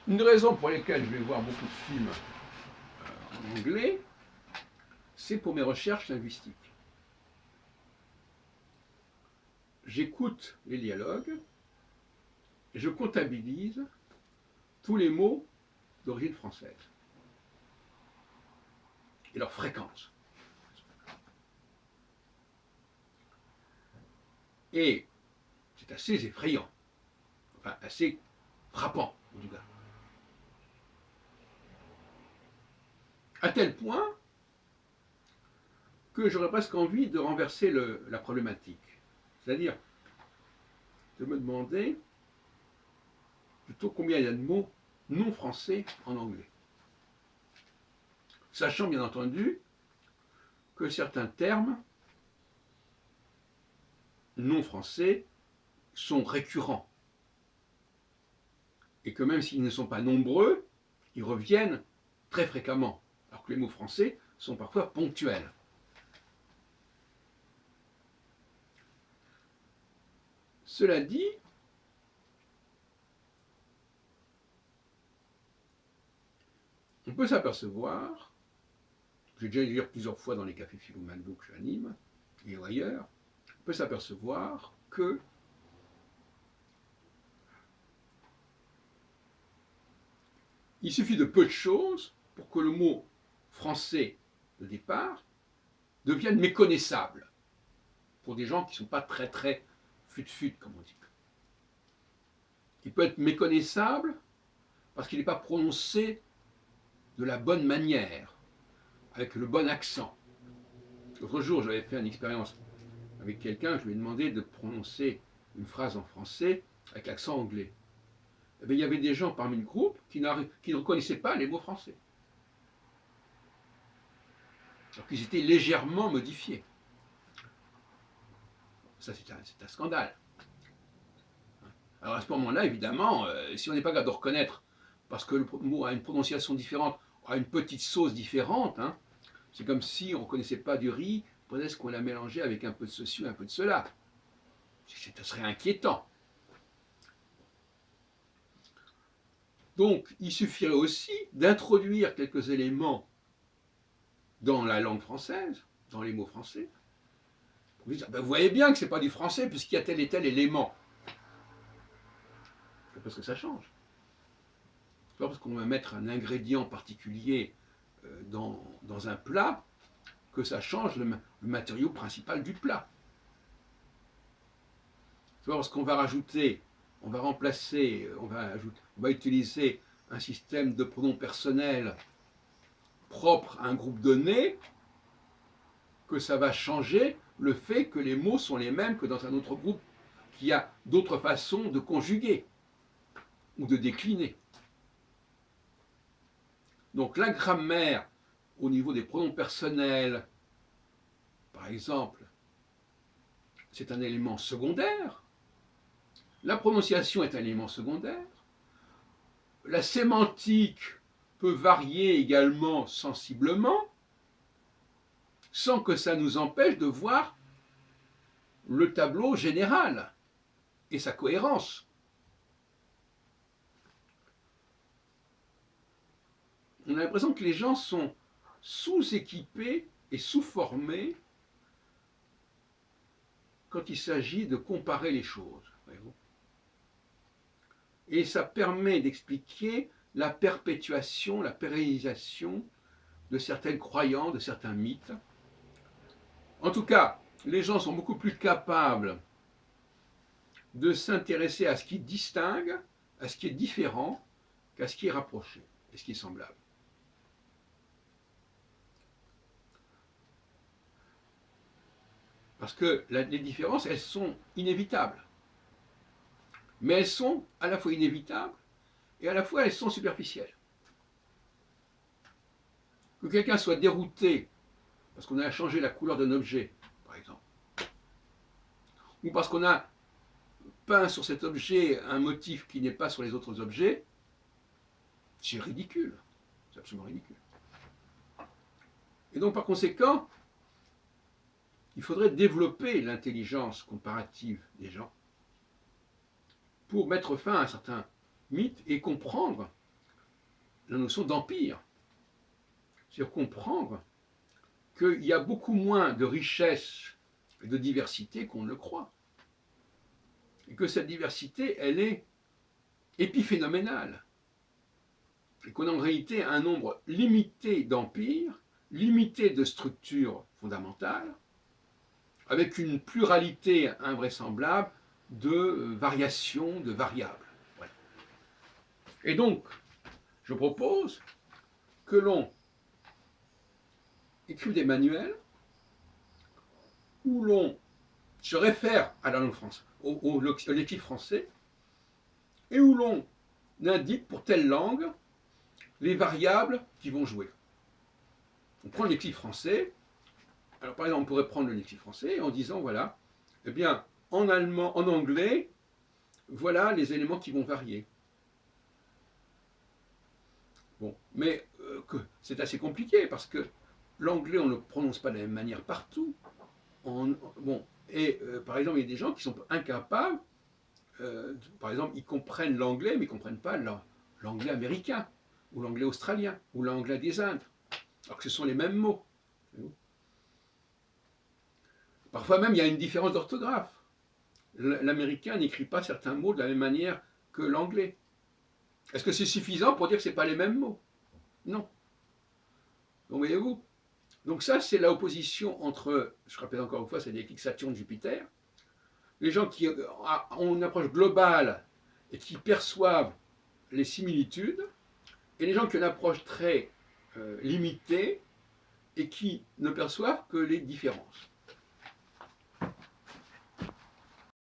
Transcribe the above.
Une raison pour laquelle je vais voir beaucoup de films en anglais, c'est pour mes recherches linguistiques. J'écoute les dialogues et je comptabilise tous les mots d'origine française et leur fréquence. Et c'est assez effrayant, enfin assez frappant en tout cas. À tel point que j'aurais presque envie de renverser la problématique. C'est-à-dire de me demander plutôt combien il y a de mots non français en anglais. Sachant bien entendu que certains termes non français sont récurrents. Et que même s'ils ne sont pas nombreux, ils reviennent très fréquemment. Alors que les mots français sont parfois ponctuels. Cela dit, on peut s'apercevoir, j'ai déjà lu plusieurs fois dans les cafés philo Mando que j'anime, et ailleurs, on peut s'apercevoir que il suffit de peu de choses pour que le mot français de départ devienne méconnaissable pour des gens qui ne sont pas très très fut-fut, comme on dit. Il peut être méconnaissable parce qu'il n'est pas prononcé de la bonne manière, avec le bon accent. L'autre jour, j'avais fait une expérience avec quelqu'un, je lui ai demandé de prononcer une phrase en français avec l'accent anglais. Et bien, il y avait des gens parmi le groupe qui ne reconnaissaient pas les mots français, alors qu'ils étaient légèrement modifiés. Ça, c'est un scandale. Alors à ce moment-là, évidemment, si on n'est pas capable de reconnaître, parce que le mot a une prononciation différente, a une petite sauce différente, hein, c'est comme si on ne reconnaissait pas du riz, peut-être qu'on l'a mélangé avec un peu de ceci ou un peu de cela. Ça serait inquiétant. Donc, il suffirait aussi d'introduire quelques éléments dans la langue française, dans les mots français, pour dire, ben, vous voyez bien que ce n'est pas du français, puisqu'il y a tel et tel élément. C'est parce que ça change. C'est pas parce qu'on va mettre un ingrédient particulier dans un plat que ça change le matériau principal du plat. C'est pas parce qu'on va rajouter, on va remplacer, on va utiliser un système de pronoms personnels propre à un groupe donné que ça va changer le fait que les mots sont les mêmes que dans un autre groupe qui a d'autres façons de conjuguer ou de décliner. Donc la grammaire au niveau des pronoms personnels, par exemple, c'est un élément secondaire. La prononciation est un élément secondaire. La sémantique peut varier également sensiblement, sans que ça nous empêche de voir le tableau général et sa cohérence. On a l'impression que les gens sont sous-équipés et sous-formés quand il s'agit de comparer les choses. Et ça permet d'expliquer la perpétuation, la pérennisation de certaines croyances, de certains mythes. En tout cas, les gens sont beaucoup plus capables de s'intéresser à ce qui distingue, à ce qui est différent, qu'à ce qui est rapproché et ce qui est semblable. Parce que les différences, elles sont inévitables. Mais elles sont à la fois inévitables et à la fois elles sont superficielles. Que quelqu'un soit dérouté parce qu'on a changé la couleur d'un objet, par exemple, ou parce qu'on a peint sur cet objet un motif qui n'est pas sur les autres objets, c'est ridicule. C'est absolument ridicule. Et donc, par conséquent, il faudrait développer l'intelligence comparative des gens pour mettre fin à certains mythes et comprendre la notion d'empire. C'est comprendre qu'il y a beaucoup moins de richesse et de diversité qu'on ne le croit. Et que cette diversité, elle est épiphénoménale. Et qu'on a en réalité un nombre limité d'empires, limité de structures fondamentales, avec une pluralité invraisemblable de variations, de variables. Voilà. Et donc, je propose que l'on écrive des manuels où l'on se réfère à la langue française, au lexique français, et où l'on indique pour telle langue les variables qui vont jouer. On prend le lexique français. Alors par exemple, on pourrait prendre le lexique français en disant voilà, eh bien, en allemand, en anglais, voilà les éléments qui vont varier. Bon, mais c'est assez compliqué parce que l'anglais, on ne le prononce pas de la même manière partout. Par exemple, il y a des gens qui sont incapables, par exemple, ils comprennent l'anglais, mais ils ne comprennent pas l'anglais américain, ou l'anglais australien, ou l'anglais des Indes, alors que ce sont les mêmes mots. Parfois même, il y a une différence d'orthographe. L'américain n'écrit pas certains mots de la même manière que l'anglais. Est-ce que c'est suffisant pour dire que ce n'est pas les mêmes mots? Non. Donc voyez-vous. Donc ça, c'est la opposition entre, je rappelle encore une fois, c'est l'éclipse Saturne-Jupiter. Les gens qui ont une approche globale et qui perçoivent les similitudes, et les gens qui ont une approche très limitée et qui ne perçoivent que les différences.